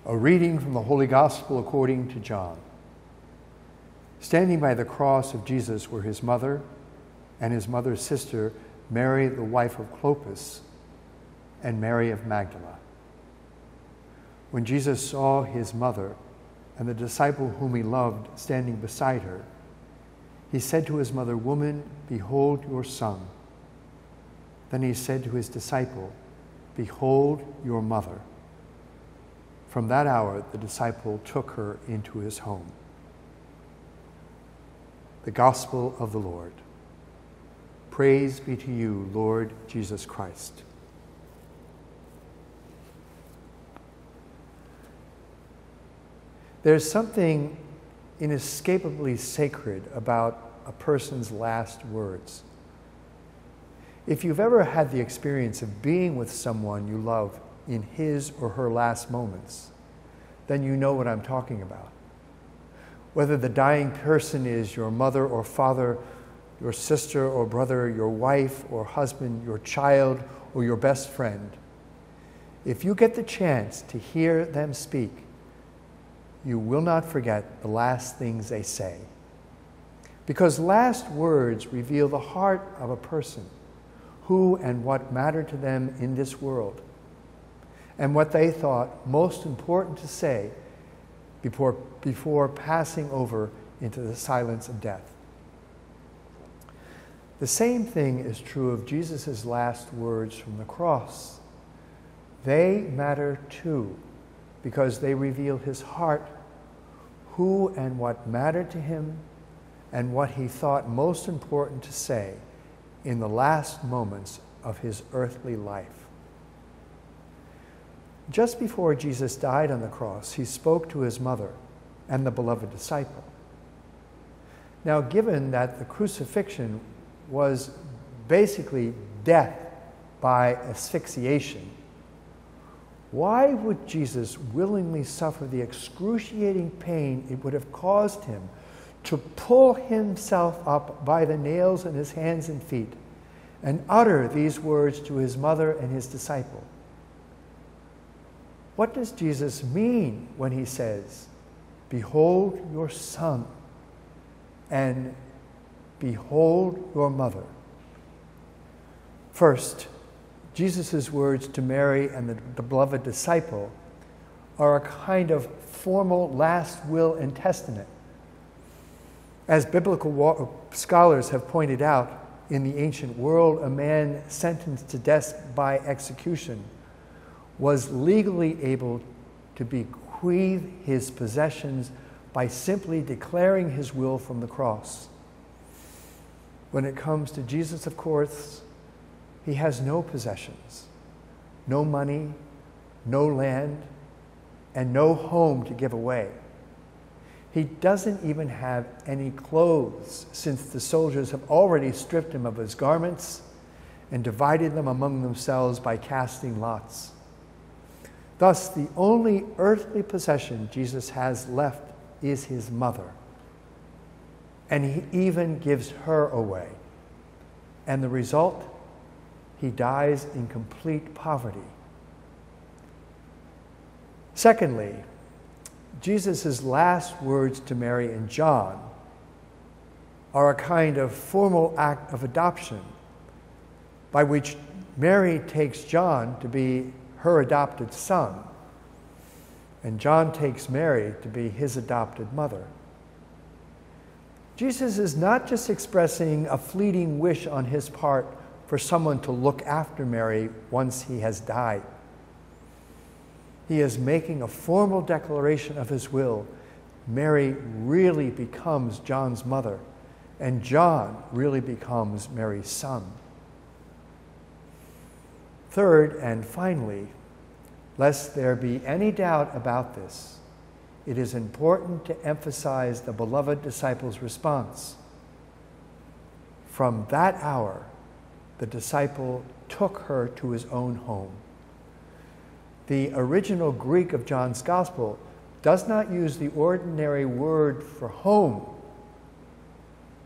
A reading from the Holy Gospel according to John. Standing by the cross of Jesus were his mother and his mother's sister, Mary, the wife of Clopas, and Mary of Magdala. When Jesus saw his mother and the disciple whom he loved standing beside her, he said to his mother, "Woman, behold your son." Then he said to his disciple, "Behold your mother." From that hour, the disciple took her into his home. The Gospel of the Lord. Praise be to you, Lord Jesus Christ. There's something inescapably sacred about a person's last words. If you've ever had the experience of being with someone you love in his or her last moments, then you know what I'm talking about. Whether the dying person is your mother or father, your sister or brother, your wife or husband, your child or your best friend, if you get the chance to hear them speak, you will not forget the last things they say. Because last words reveal the heart of a person, who and what mattered to them in this world, and what they thought most important to say before passing over into the silence of death. The same thing is true of Jesus' last words from the cross. They matter too, because they reveal his heart, who and what mattered to him, and what he thought most important to say in the last moments of his earthly life. Just before Jesus died on the cross, he spoke to his mother and the beloved disciple. Now, given that the crucifixion was basically death by asphyxiation, why would Jesus willingly suffer the excruciating pain it would have caused him to pull himself up by the nails in his hands and feet and utter these words to his mother and his disciple? What does Jesus mean when he says, "Behold your son," and "Behold your mother"? First, Jesus' words to Mary and the beloved disciple are a kind of formal last will and testament. As biblical scholars have pointed out, in the ancient world, a man sentenced to death by execution was legally able to bequeath his possessions by simply declaring his will from the cross. When it comes to Jesus, of course, he has no possessions, no money, no land, and no home to give away. He doesn't even have any clothes, since the soldiers have already stripped him of his garments and divided them among themselves by casting lots. Thus, the only earthly possession Jesus has left is his mother. And he even gives her away. And the result? He dies in complete poverty. Secondly, Jesus' last words to Mary and John are a kind of formal act of adoption by which Mary takes John to be her adopted son, and John takes Mary to be his adopted mother. Jesus is not just expressing a fleeting wish on his part for someone to look after Mary once he has died. He is making a formal declaration of his will. Mary really becomes John's mother, and John really becomes Mary's son. Third, and finally, lest there be any doubt about this, it is important to emphasize the beloved disciple's response. From that hour, the disciple took her to his own home. The original Greek of John's Gospel does not use the ordinary word for home.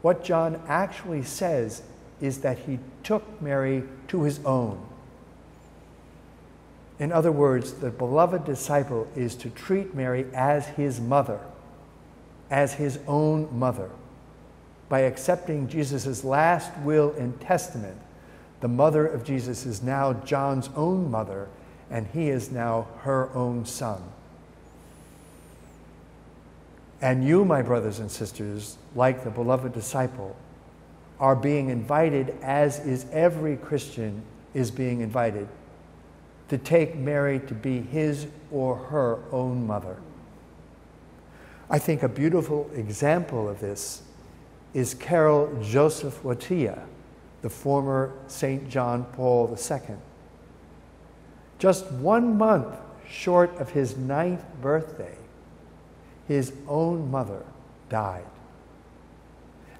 What John actually says is that he took Mary to his own. In other words, the beloved disciple is to treat Mary as his mother, as his own mother. By accepting Jesus' last will and testament, the mother of Jesus is now John's own mother, and he is now her own son. And you, my brothers and sisters, like the beloved disciple, are being invited, as is every Christian is being invited, to take Mary to be his or her own mother. I think a beautiful example of this is Karol Joseph Wojtyła, the former St. John Paul II. Just 1 month short of his 9th birthday, his own mother died.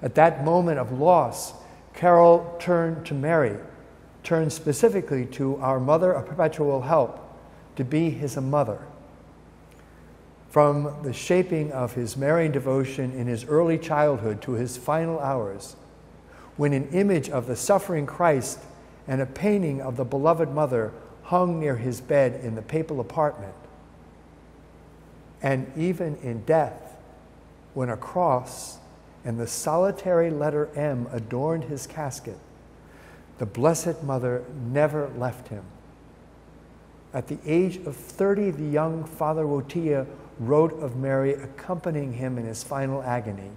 At that moment of loss, Karol turned to Mary, turned specifically to our Mother of Perpetual Help to be his mother. From the shaping of his Marian devotion in his early childhood to his final hours, when an image of the suffering Christ and a painting of the beloved mother hung near his bed in the papal apartment, and even in death, when a cross and the solitary letter M adorned his casket, the Blessed Mother never left him. At the age of 30, the young Father Wojtyła wrote of Mary accompanying him in his final agony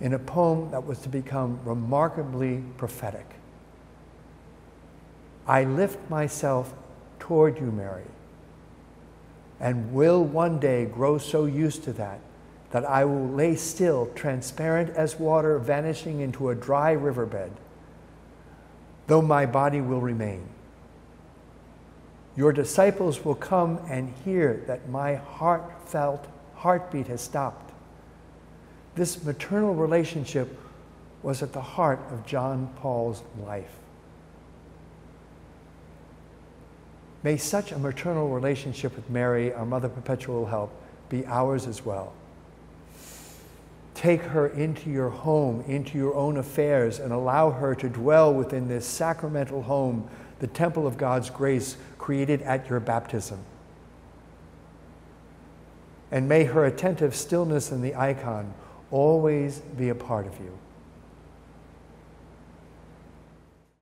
in a poem that was to become remarkably prophetic. I lift myself toward you, Mary, and will one day grow so used to that I will lay still, transparent as water vanishing into a dry riverbed, though my body will remain. Your disciples will come and hear that my heartfelt heartbeat has stopped. This maternal relationship was at the heart of John Paul's life. May such a maternal relationship with Mary, our Mother Perpetual Help, be ours as well. Take her into your home, into your own affairs, and allow her to dwell within this sacramental home, the temple of God's grace created at your baptism. And may her attentive stillness in the icon always be a part of you.